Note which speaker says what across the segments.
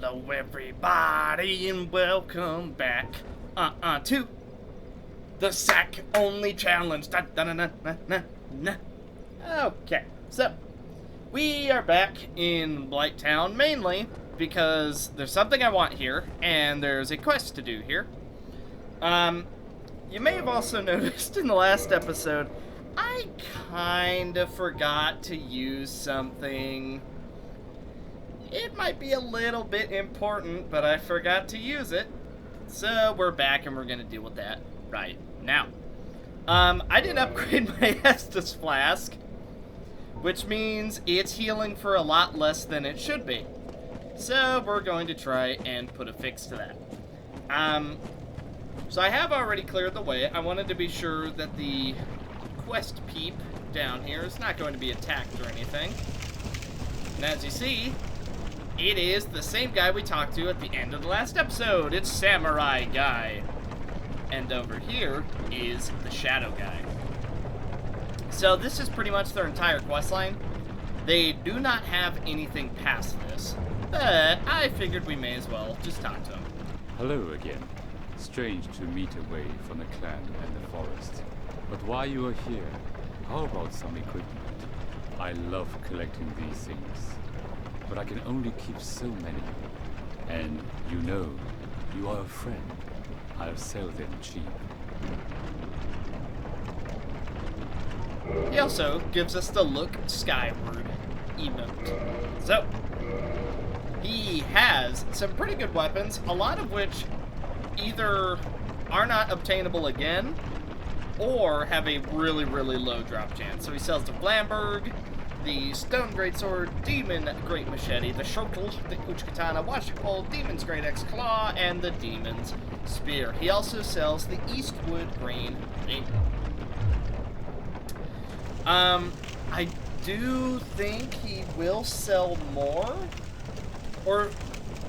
Speaker 1: Hello everybody and welcome back to the Sack Only Challenge. Okay, so we are back in Blighttown mainly because there's something I want here and there's a quest to do here. You may have also noticed in the last episode I kinda forgot to use something. It might be a little bit important, but I forgot to use it. So we're back and we're gonna deal with that right now. I didn't upgrade my Estus Flask, which means it's healing for a lot less than it should be. So we're going to try and put a fix to that. So I have already cleared the way. I wanted to be sure that the quest peep down here is not going to be attacked or anything. And as you see, it is the same guy we talked to at the end of the last episode. It's Samurai Guy. And over here is the Shadow Guy. So this is pretty much their entire quest line. They do not have anything past this, but I figured we may as well just talk to him.
Speaker 2: Hello again. Strange to meet away from the clan and the forest. But while you are here, how about some equipment? I love collecting these things, but I can only keep so many. And you know, you are a friend. I'll sell them cheap.
Speaker 1: He also gives us the look skyward emote. So, he has some pretty good weapons, a lot of which either are not obtainable again, or have a really, really low drop chance. So he sells the Flamberg, the Stone Greatsword, Demon Great Machete, the Shotel, the Uchkatana, Washingpole, Demon's Great X Claw, and the Demon's Spear. He also sells the Eastwood Green Rapier. I do think he will sell more, or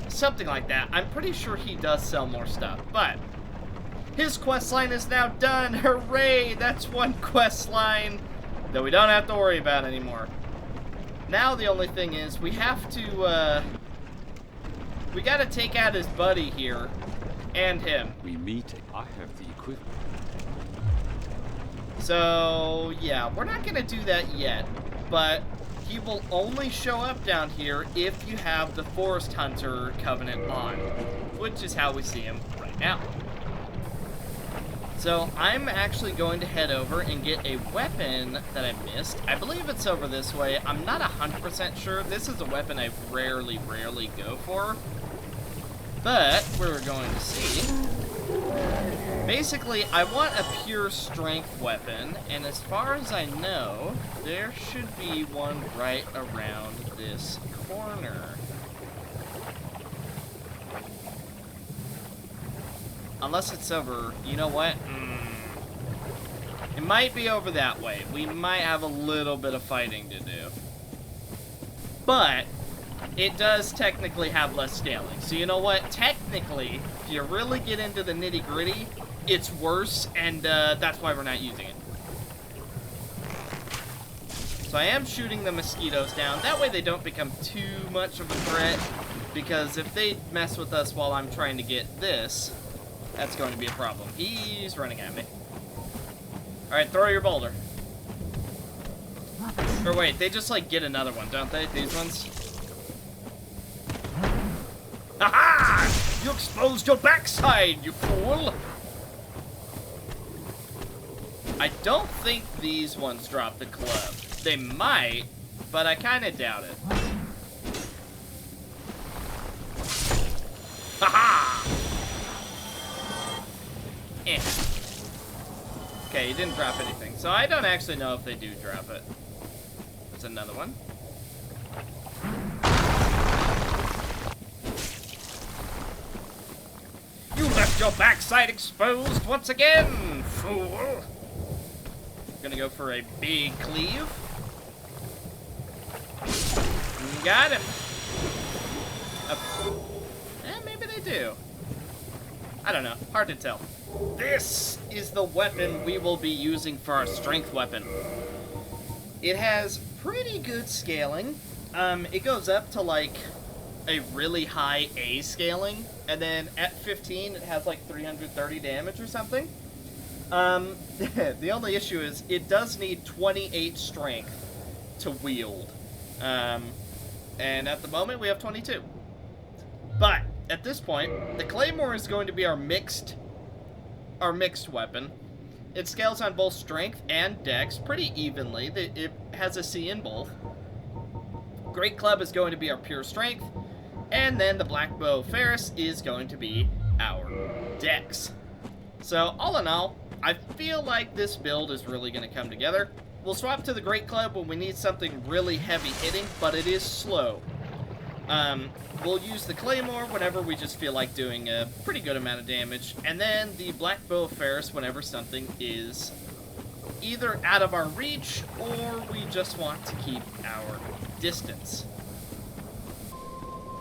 Speaker 1: something like that. I'm pretty sure he does sell more stuff, but his quest line is now done. Hooray! That's one quest line that we don't have to worry about anymore. Now the only thing is we have to, we gotta take out his buddy here and him.
Speaker 2: We meet. I have the equipment.
Speaker 1: So, yeah, we're not gonna do that yet, but he will only show up down here if you have the Forest Hunter Covenant on, which is how we see him right now. So I'm actually going to head over and get a weapon that I missed. I believe it's over this way. I'm not 100% sure. This is a weapon I rarely go for, but we're going to see. Basically, I want a pure strength weapon, and as far as I know, there should be one right around this corner. Unless it's over, you know what? It might be over that way. We might have a little bit of fighting to do. But it does technically have less scaling. So you know what? Technically, if you really get into the nitty-gritty, it's worse, and that's why we're not using it. So I am shooting the mosquitoes down. That way they don't become too much of a threat, because if they mess with us while I'm trying to get this, that's going to be a problem. He's running at me. Alright, throw your boulder. Or wait, they just like get another one, don't they? These ones? Aha! You exposed your backside, you fool! I don't think these ones drop the club. They might, but I kind of doubt it. Haha! Eh. Okay, he didn't drop anything. So I don't actually know if they do drop it. There's another one. You left your backside exposed once again, fool! Gonna go for a big cleave. Got him. Maybe they do. I don't know. Hard to tell. This is the weapon we will be using for our strength weapon. It has pretty good scaling. It goes up to like a really high A scaling, and then at 15 it has like 330 damage or something. The only issue is it does need 28 strength to wield. And at the moment we have 22. But at this point, the Claymore is going to be our mixed weapon. It scales on both strength and dex pretty evenly. It has a C in both. Great Club is going to be our pure strength, and then the Black Bow Ferris is going to be our dex. So all in all, I feel like this build is really going to come together. We'll swap to the Great Club when we need something really heavy hitting, but it is slow. We'll use the Claymore whenever we just feel like doing a pretty good amount of damage, and then the Black Bow Ferris whenever something is either out of our reach or we just want to keep our distance.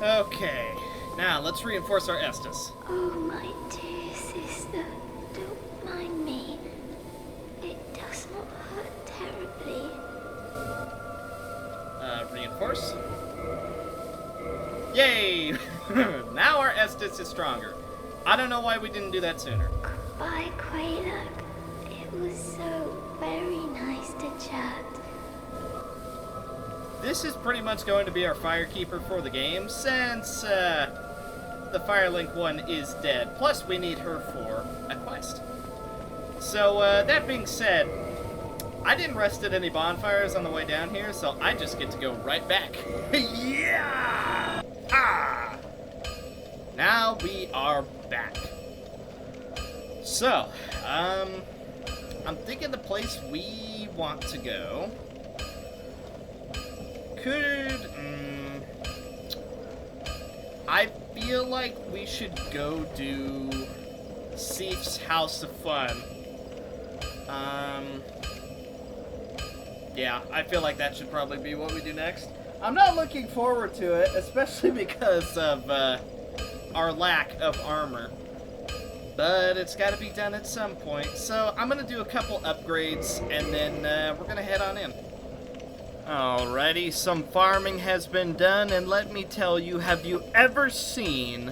Speaker 1: Okay, now let's reinforce our Estus.
Speaker 3: Oh, my dear sister, don't mind me. It does not hurt terribly.
Speaker 1: Reinforce. Yay! Now our Estus is stronger. I don't know why we didn't do that sooner.
Speaker 3: Goodbye, Quaylock. It was so very nice to chat.
Speaker 1: This is pretty much going to be our Firekeeper for the game, since the Firelink one is dead. Plus, we need her for a quest. So, that being said, I didn't rest at any bonfires on the way down here, so I just get to go right back. Yeah! Ah! Now we are back. So, I'm thinking the place we want to go could, I feel like we should go do Seif's House of Fun. Yeah, I feel like that should probably be what we do next. I'm not looking forward to it, especially because of our lack of armor. But it's got to be done at some point. So I'm going to do a couple upgrades, and then we're going to head on in. Alrighty, some farming has been done, and let me tell you, have you ever seen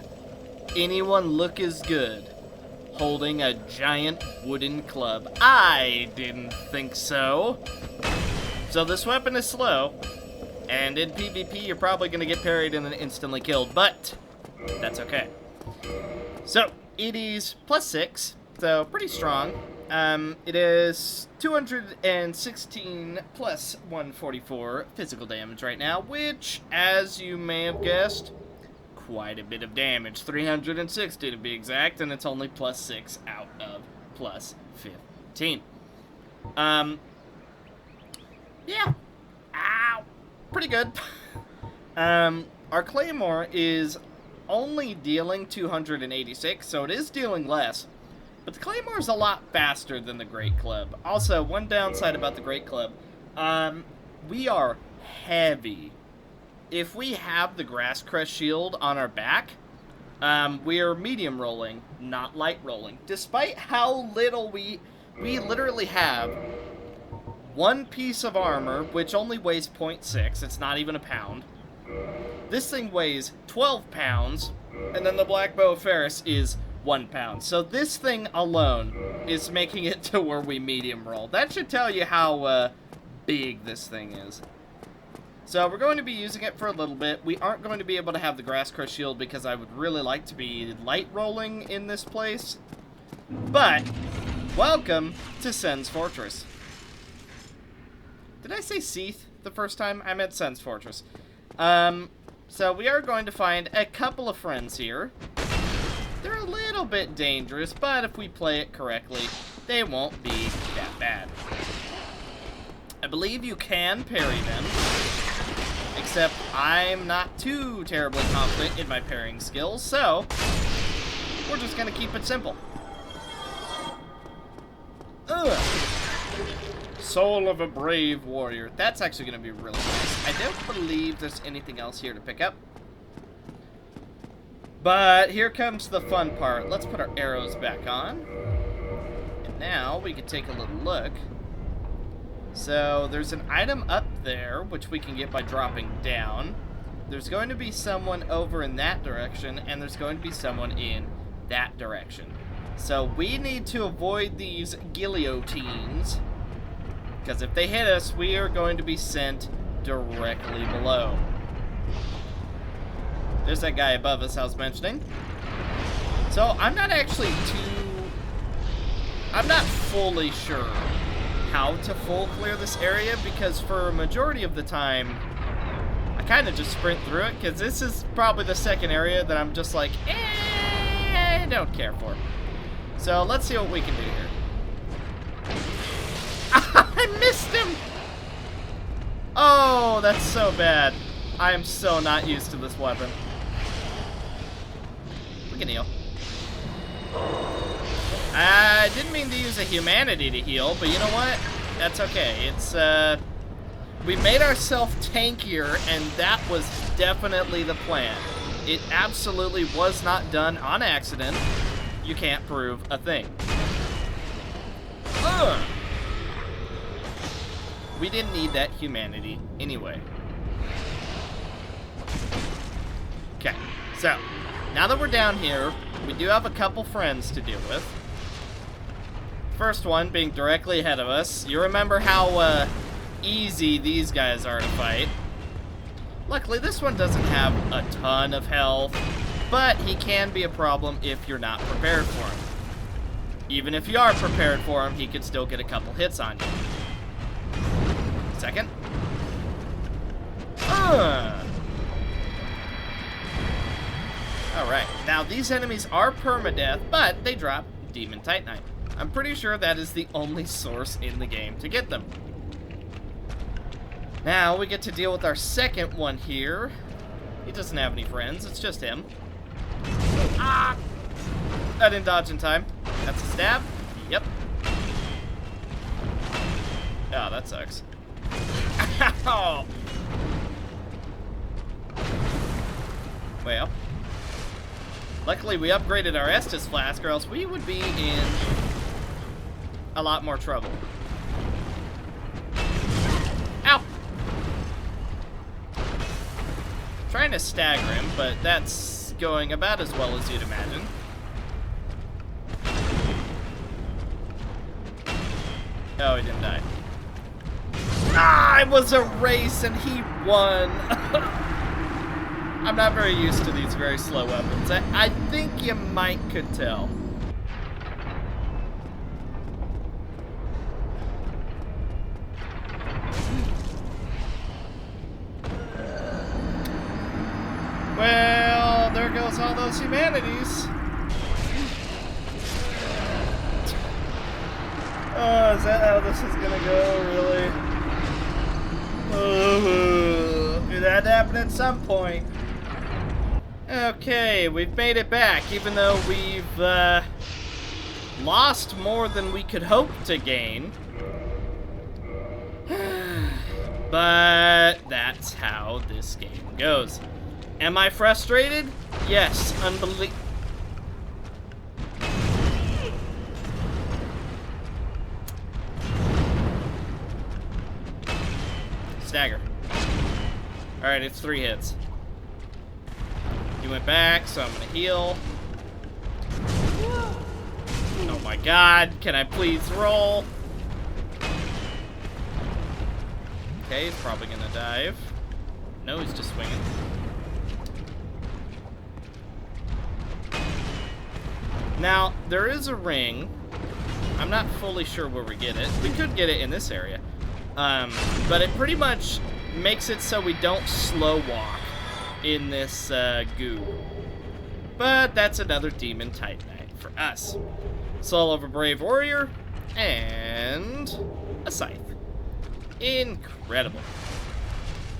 Speaker 1: anyone look as good holding a giant wooden club? I didn't think so. So this weapon is slow, and in PvP you're probably going to get parried and then instantly killed, but that's okay. So, it is +6, so pretty strong. It is 216 plus 144 physical damage right now, which, as you may have guessed, quite a bit of damage. 360 to be exact, and it's only +6 out of +15. Yeah. Ow. Pretty good. Our Claymore is only dealing 286, so it is dealing less. But the Claymore is a lot faster than the Great Club. Also, one downside about the Great Club, we are heavy. If we have the Grass Crest Shield on our back, we are medium rolling, not light rolling. Despite how little we literally have one piece of armor, which only weighs 0.6, it's not even a pound. This thing weighs 12 pounds, and then the Black Bow Ferris is 1 pound. So this thing alone is making it to where we medium roll. That should tell you how big this thing is. So we're going to be using it for a little bit. We aren't going to be able to have the Grass Crest Shield because I would really like to be light rolling in this place. But, welcome to Sens Fortress. Did I say Seath the first time? I meant Sens Fortress. So we are going to find a couple of friends here. They're a little bit dangerous, but if we play it correctly, they won't be that bad. I believe you can parry them, except I'm not too terribly confident in my parrying skills, so we're just going to keep it simple. Ugh. Soul of a Brave Warrior. That's actually going to be really nice. I don't believe there's anything else here to pick up. But here comes the fun part. Let's put our arrows back on. And now we can take a little look. So there's an item up there, which we can get by dropping down. there's going to be someone over in that direction, and there's going to be someone in that direction. So we need to avoid these guillotines, because if they hit us, we are going to be sent directly below. There's that guy above us I was mentioning. So I'm not fully sure how to full clear this area, because for a majority of the time, I kind of just sprint through it, because this is probably the second area that I'm just like, I don't care for. So let's see what we can do here. I missed him! Oh, that's so bad. I am so not used to this weapon. We can heal. I didn't mean to use a humanity to heal, but you know what? That's okay. It's, we made ourselves tankier, and that was definitely the plan. It absolutely was not done on accident. You can't prove a thing. Ugh. We didn't need that humanity anyway. Okay, so now that we're down here, we do have a couple friends to deal with. First one being directly ahead of us. You remember how easy these guys are to fight. Luckily, this one doesn't have a ton of health, but he can be a problem if you're not prepared for him. Even if you are prepared for him, he could still get a couple hits on you. Second. Alright, now these enemies are permadeath, but they drop Demon Titanite. I'm pretty sure that is the only source in the game to get them. Now we get to deal with our second one here. He doesn't have any friends, it's just him. Ah! I didn't dodge in time. That's a stab. Yep. Oh, that sucks. Ow! Well, luckily we upgraded our Estus flask, or else we would be in a lot more trouble. Ow! Trying to stagger him, but that's going about as well as you'd imagine. Oh, he didn't die. Ah, it was a race and he won. I'm not very used to these very slow weapons. I think you might could tell. Well, there goes all those humanities. Oh, is that how this is gonna go, really? It had to happen at some point. Okay, we've made it back, even though we've lost more than we could hope to gain. But that's how this game goes. Am I frustrated? Yes, unbelievable. Stagger. Alright, it's 3 hits. He went back, so I'm gonna heal. Oh my god, can I please roll? Okay, he's probably gonna dive. No, he's just swinging. Now, there is a ring. I'm not fully sure where we get it. We could get it in this area. But it pretty much makes it so we don't slow walk in this goo. But that's another Demon Titanite for us. Soul of a Brave Warrior and a Scythe. Incredible.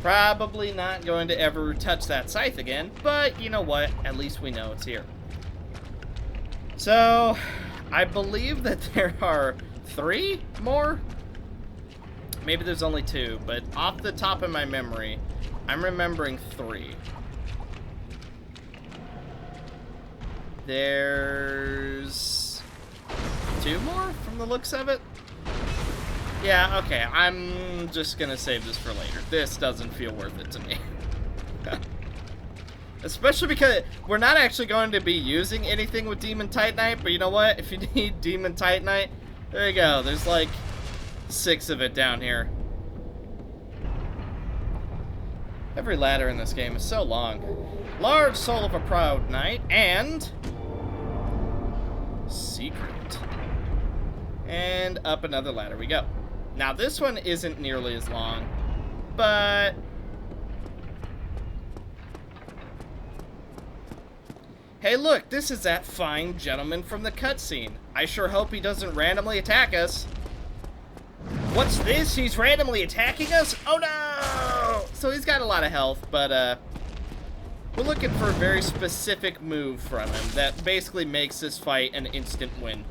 Speaker 1: Probably not going to ever touch that Scythe again, but you know what? At least we know it's here. So, I believe that there are 3 more. Maybe there's only 2, but off the top of my memory, I'm remembering 3. There's 2 more from the looks of it. Yeah, okay, I'm just gonna save this for later. This doesn't feel worth it to me. Especially because we're not actually going to be using anything with Demon Titanite, but you know what? If you need Demon Titanite, there you go. There's like 6 of it down here. Every ladder in this game is so long. Large soul of a proud knight, and secret. And up another ladder we go. Now this one isn't nearly as long, but hey look, this is that fine gentleman from the cutscene. I sure hope he doesn't randomly attack us. What's this? He's randomly attacking us? Oh no! So he's got a lot of health, but we're looking for a very specific move from him that basically makes this fight an instant win.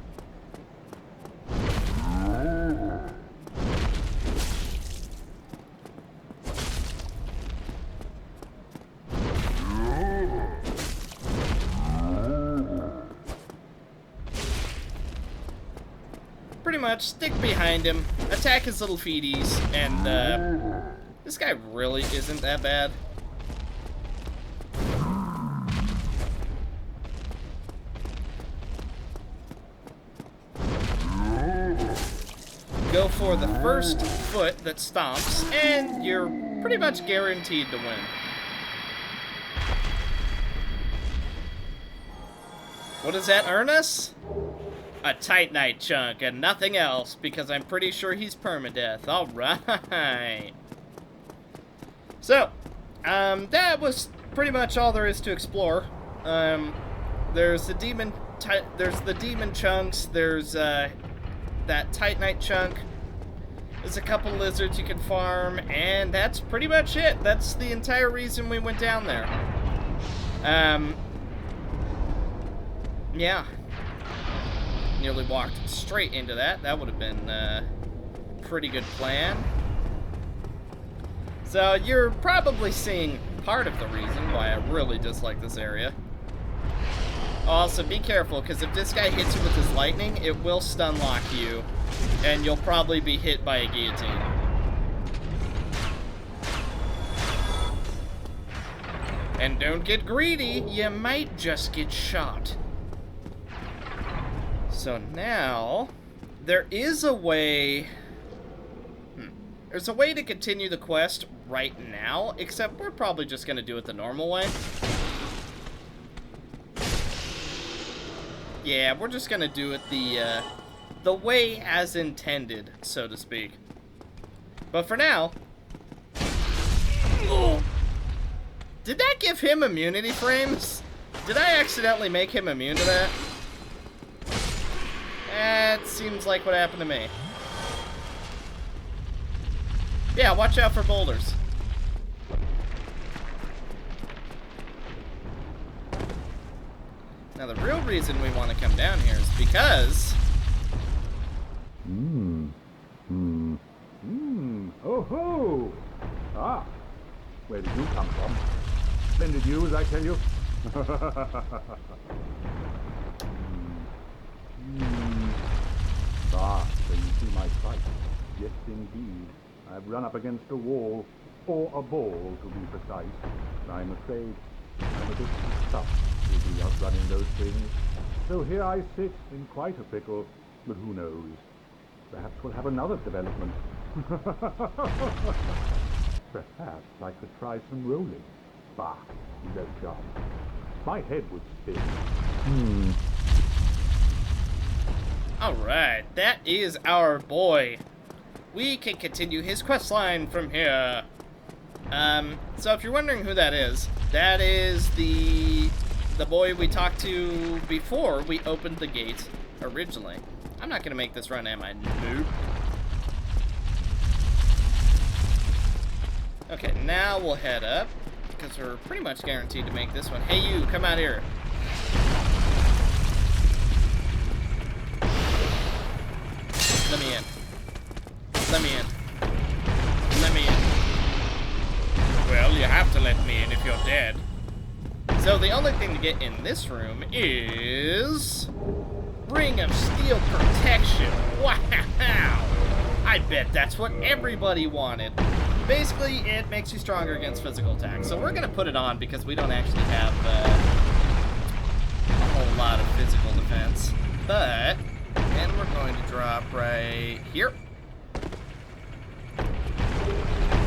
Speaker 1: Pretty much, stick behind him, attack his little feeties, and this guy really isn't that bad. Go for the first foot that stomps, and you're pretty much guaranteed to win. What does that earn us? A Titanite chunk and nothing else, because I'm pretty sure he's permadeath. Alright. So, that was pretty much all there is to explore. There's the demon chunks, there's that Titanite chunk, there's a couple lizards you can farm, and that's pretty much it. That's the entire reason we went down there. Yeah. Nearly walked straight into that. That would have been a pretty good plan. So you're probably seeing part of the reason why I really dislike this area. Also, be careful, because if this guy hits you with his lightning, it will stun lock you, and you'll probably be hit by a guillotine. And don't get greedy, you might just get shot. So now, there is a way... There's a way to continue the quest right now, except we're probably just going to do it the normal way. Yeah, we're just going to do it the way as intended, so to speak. But for now... Oh, did that give him immunity frames? Did I accidentally make him immune to that? That seems like what happened to me. Yeah, watch out for boulders. Now, the real reason we want to come down here is because...
Speaker 4: Oh ho! Ah, where did you come from? Splendid news, I tell you. Ah, so you see my sight. Yes, indeed. I've run up against a wall, or a ball to be precise. I'm afraid I'm a bit stuffed with the outrunning those things. So here I sit in quite a pickle, but who knows? Perhaps we'll have another development. Perhaps I could try some rolling. Bah, no chance. My head would spin.
Speaker 1: Alright, that is our boy. We can continue his quest line from here. So if you're wondering who that is the boy we talked to before we opened the gate originally. I'm not gonna make this run, am I? Nope. Okay, now we'll head up, because we're pretty much guaranteed to make this one. Hey you, come out here. Let me in. Let me in. Let me in. Well, you have to let me in if you're dead. So the only thing to get in this room is... Ring of Steel Protection. Wow! I bet that's what everybody wanted. Basically, it makes you stronger against physical attacks. So we're going to put it on because we don't actually have a whole lot of physical defense. But, and we're going to drop right here.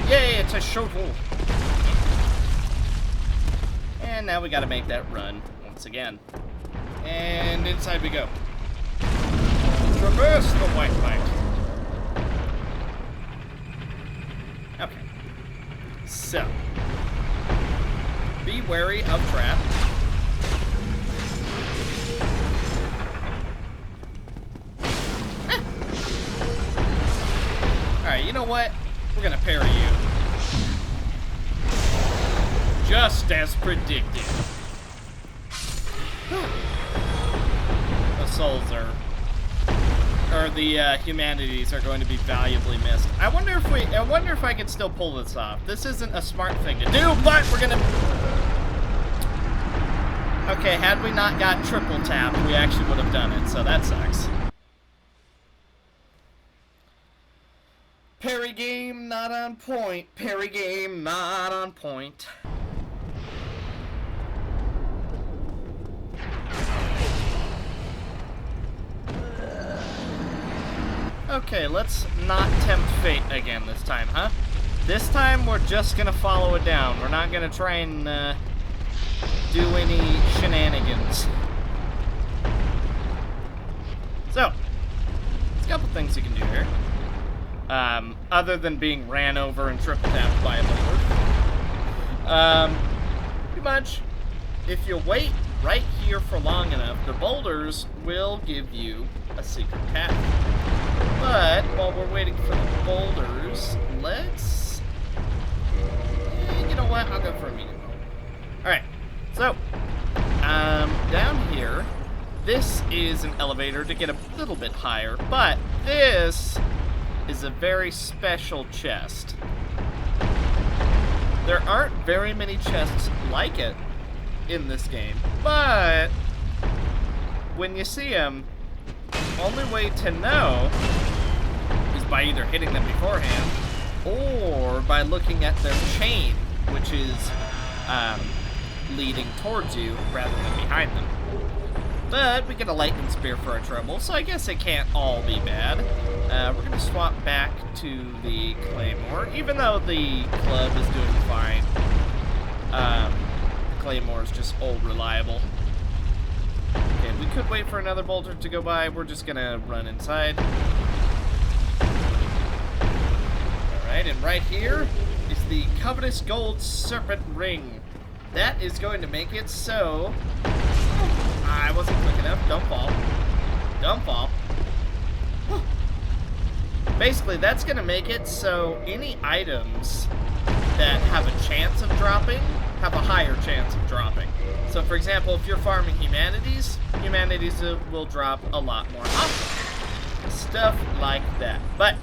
Speaker 1: Yay, it's a shovel. And now we got to make that run once again. And inside we go. Traverse the white light. Okay. So, be wary of trap. Alright, you know what? We're gonna parry you. Just as predicted. The souls are... or the humanities are going to be valuably missed. I wonder if I can still pull this off. This isn't a smart thing to do, but we're gonna... Okay, had we not got triple tapped, we actually would have done it, so that sucks. Parry game not on point. Parry game not on point. Okay, let's not tempt fate again this time, huh? This time we're just gonna follow it down. We're not gonna try and do any shenanigans. So, there's a couple things you can do here. Other than being ran over and triple tapped by a boulder. Pretty much, if you wait right here for long enough, the boulders will give you a secret path. But while we're waiting for the boulders, let's... you know what? I'll go for a medium boulder. Alright, so, down here, this is an elevator to get a little bit higher, but this is a very special chest. There aren't very many chests like it in this game, but when you see them, the only way to know is by either hitting them beforehand or by looking at their chain, which is leading towards you rather than behind them. But we get a lightning spear for our trouble, so I guess it can't all be bad. We're going to swap back to the Claymore, even though the club is doing fine. The Claymore is just old reliable. Okay, we could wait for another boulder to go by. We're just going to run inside. Alright, and right here is the Covetous Gold Serpent Ring. That is going to make it so... I wasn't quick enough. Don't fall. Don't fall. Basically, that's going to make it so any items that have a chance of dropping have a higher chance of dropping. So, for example, if you're farming humanities, humanities will drop a lot more often. Stuff like that. But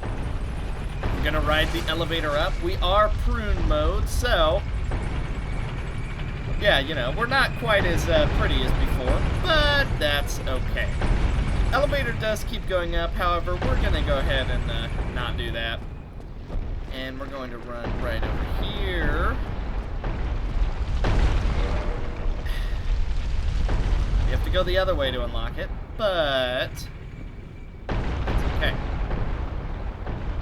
Speaker 1: we're going to ride the elevator up. We are prune mode, so... yeah, you know, we're not quite as pretty as before, but that's okay. Elevator does keep going up, however, we're going to go ahead and not do that. And we're going to run right over here. You have to go the other way to unlock it, but it's okay.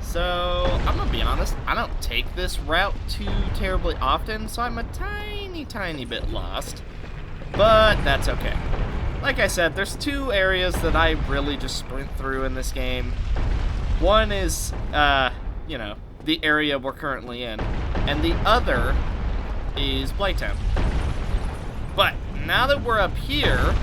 Speaker 1: So, I'm going to be honest, I don't take this route too terribly often, so I'm a tiny bit lost, but that's okay. Like I said, there's two areas that I really just sprint through in this game. One is, you know, the area we're currently in, and the other is Blighttown. But now that we're up here,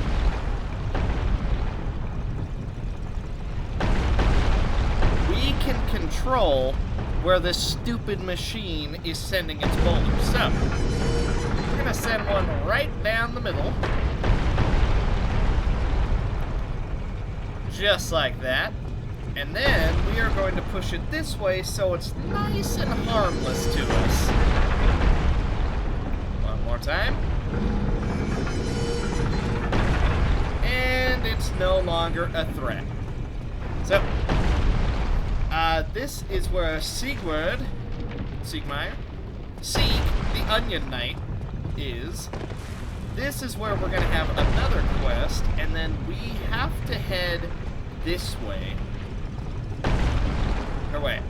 Speaker 1: we can control where this stupid machine is sending its boulders. So, we're going to send one right down the middle. Just like that. And then we are going to push it this way so it's nice and harmless to us. One more time. And it's no longer a threat. So, this is where Sigurd Siegmeyer. Sieg, the Onion Knight, is... This is where we're going to have another quest, and then we have to head this way. Or wait.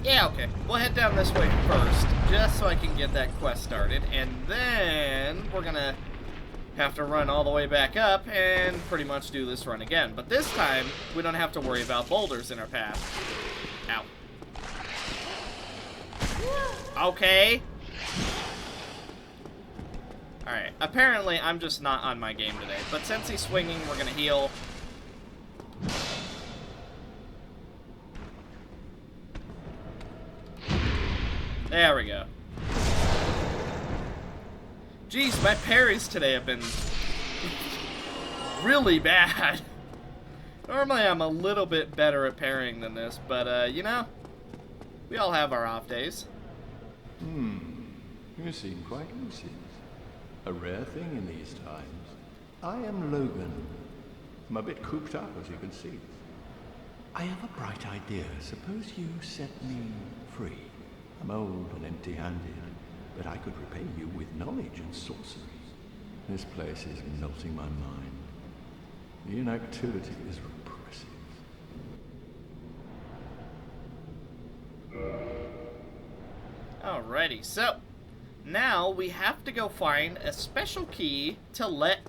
Speaker 1: Yeah, okay. We'll head down this way first, just so I can get that quest started, and then we're going to have to run all the way back up and pretty much do this run again. But this time, we don't have to worry about boulders in our path. Ow. Okay. Alright, apparently I'm just not on my game today, but since he's swinging, we're gonna heal. There we go. Jeez, my parries today have been really bad. Normally I'm a little bit better at parrying than this, but you know, we all have our off days.
Speaker 5: You seem quite lucid. A rare thing in these times. I am Logan. I'm a bit cooped up, as you can see. I have a bright idea. Suppose you set me free. I'm old and empty-handed, but I could repay you with knowledge and sorcery. This place is melting my mind. The inactivity is repressive.
Speaker 1: Alrighty, so now we have to go find a special key to let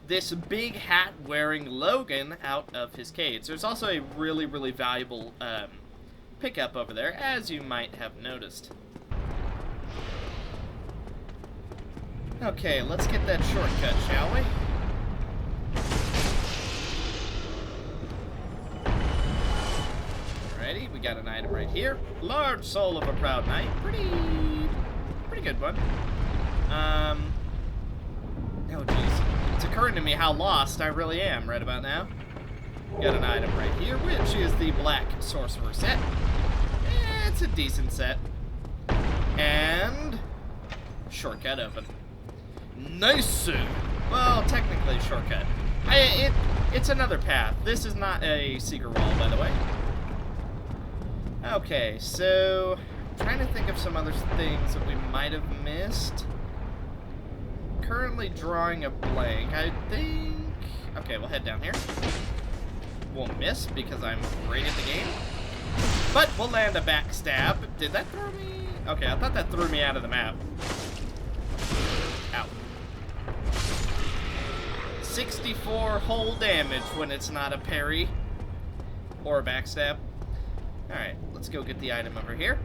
Speaker 1: this big hat wearing Logan out of his cage. There's also a really, really valuable pickup over there, as you might have noticed. Okay, let's get that shortcut, shall we? Alrighty, we got an item right here. Large soul of a proud knight. Pretty good one. Oh geez. It's occurring to me how lost I really am right about now. Got an item right here, which is the Black Sorcerer set. It's a decent set. And shortcut open. Nice. Well, technically shortcut. It's another path. This is not a secret wall, by the way. Okay, so I'm trying to think of some other things that we might have missed. Currently drawing a blank. I think... Okay, we'll head down here. We'll miss because I'm great at the game. But we'll land a backstab. Did that throw me? Okay, I thought that threw me out of the map. Ow. 64 whole damage when it's not a parry or a backstab. Alright, let's go get the item over here.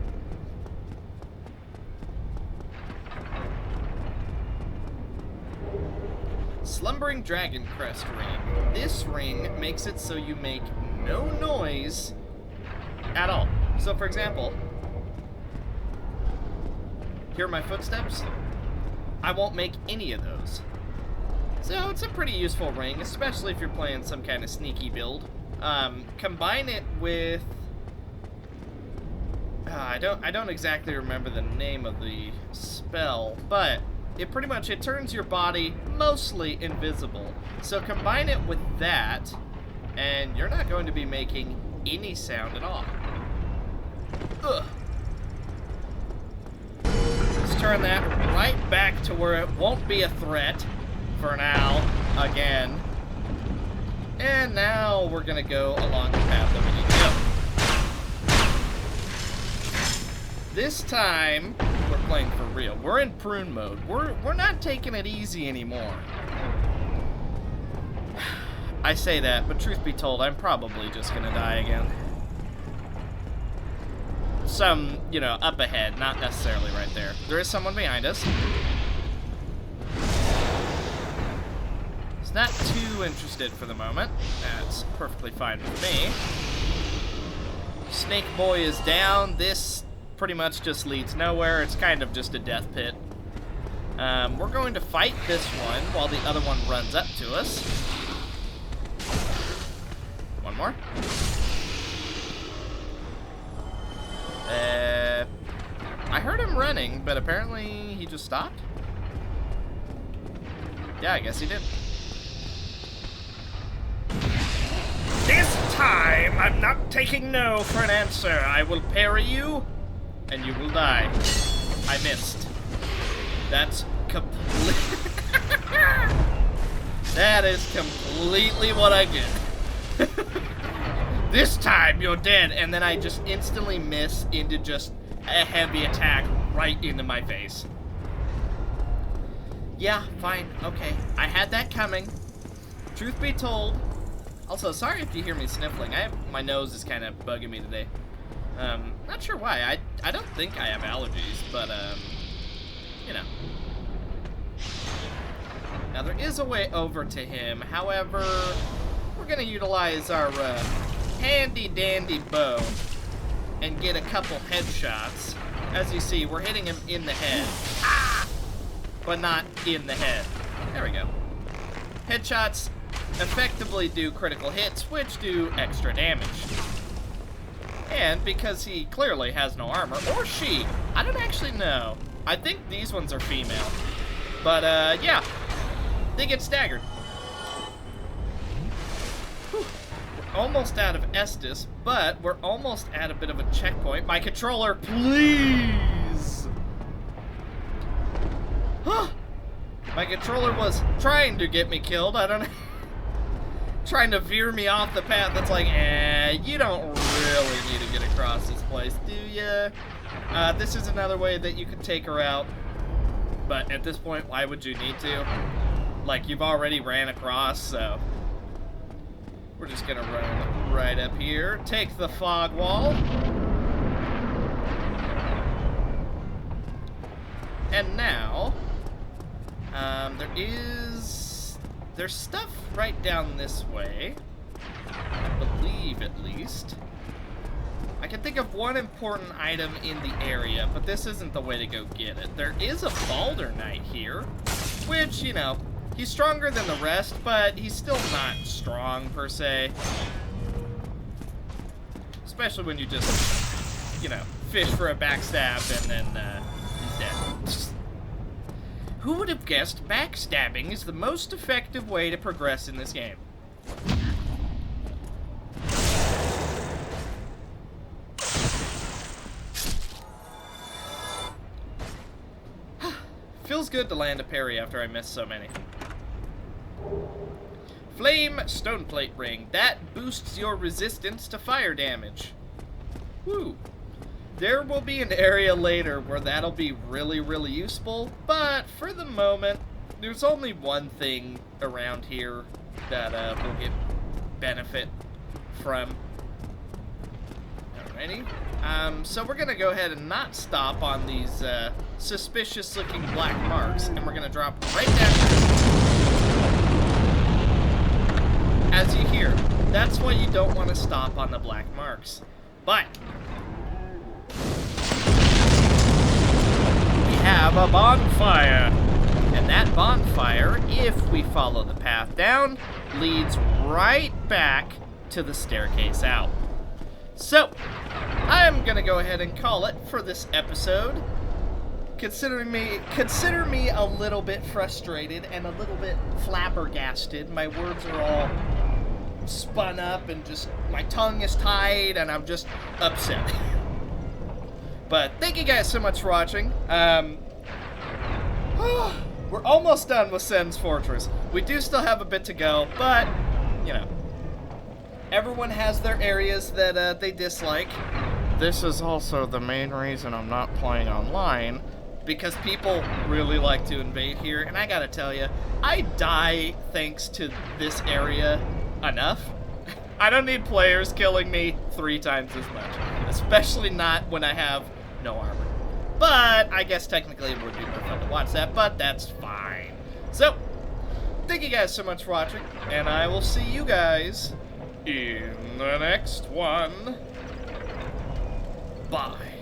Speaker 1: Slumbering Dragon Crest Ring. This ring makes it so you make no noise at all. So for example, hear my footsteps? I won't make any of those. So it's a pretty useful ring, especially if you're playing some kind of sneaky build. Combine it with... I don't exactly remember the name of the spell, but it pretty much, it turns your body mostly invisible. So combine it with that, and you're not going to be making any sound at all. Ugh. Let's turn that right back to where it won't be a threat for now, again. And now we're gonna go along the path that we need to go. This time, we're playing for real. We're in prune mode. We're not taking it easy anymore. I say that, but truth be told, I'm probably just gonna die again. Some, you know, up ahead, not necessarily right there. There is someone behind us. He's not too interested for the moment. That's perfectly fine with me. Snake Boy is down. This pretty much just leads nowhere. It's kind of just a death pit. We're going to fight this one while the other one runs up to us. One more. I heard him running, but apparently he just stopped. Yeah, I guess he did. This time, I'm not taking no for an answer. I will parry you, and you will die. I missed. That's complete. That is completely what I get. This time you're dead, and then I just instantly miss into just a heavy attack right into my face. Yeah, fine, okay. I had that coming. Truth be told. Also, sorry if you hear me sniffling. My nose is kind of bugging me today. Not sure why. I don't think I have allergies, but, you know. Now, there is a way over to him. However, we're going to utilize our handy-dandy bow and get a couple headshots. As you see, we're hitting him in the head. Ah! But not in the head. There we go. Headshots effectively do critical hits, which do extra damage. And because he clearly has no armor, or she, I don't actually know. I think these ones are female. But, yeah, they get staggered. Whew. We're almost out of Estus, but we're almost at a bit of a checkpoint. My controller, please! My controller was trying to get me killed. I don't know. Trying to veer me off the path. That's like, you don't really need to get across this place, do ya? This is another way that you could take her out. But at this point, why would you need to? Like, you've already ran across, so... We're just gonna run right up here. Take the fog wall. And now... There's stuff right down this way. I believe, at least. I can think of one important item in the area, but this isn't the way to go get it. There is a Balder Knight here, which, you know, he's stronger than the rest, but he's still not strong, per se. Especially when you just, you know, fish for a backstab and then he's dead. Who would have guessed backstabbing is the most effective way to progress in this game? Feels good to land a parry after I missed so many. Flame Stoneplate Ring. That boosts your resistance to fire damage. Woo. There will be an area later where that'll be really, really useful, but for the moment, there's only one thing around here that we'll get benefit from. Alrighty. So we're gonna go ahead and not stop on these suspicious-looking black marks, and we're gonna drop right down here. As you hear, that's why you don't want to stop on the black marks. But we have a bonfire, and that bonfire, if we follow the path down, leads right back to the staircase out. So, I'm gonna go ahead and call it for this episode. Consider me a little bit frustrated and a little bit flabbergasted. My words are all spun up and just my tongue is tied and I'm just upset. But thank you guys so much for watching. We're almost done with Sens Fortress. We do still have a bit to go, but you know, everyone has their areas that they dislike. This is also the main reason I'm not playing online, because people really like to invade here, and I gotta tell you, I die thanks to this area enough. I don't need players killing me 3 times as much, especially not when I have no armor. But I guess technically it would be more fun to watch that, but that's fine. So, thank you guys so much for watching, and I will see you guys in the next one. Bye.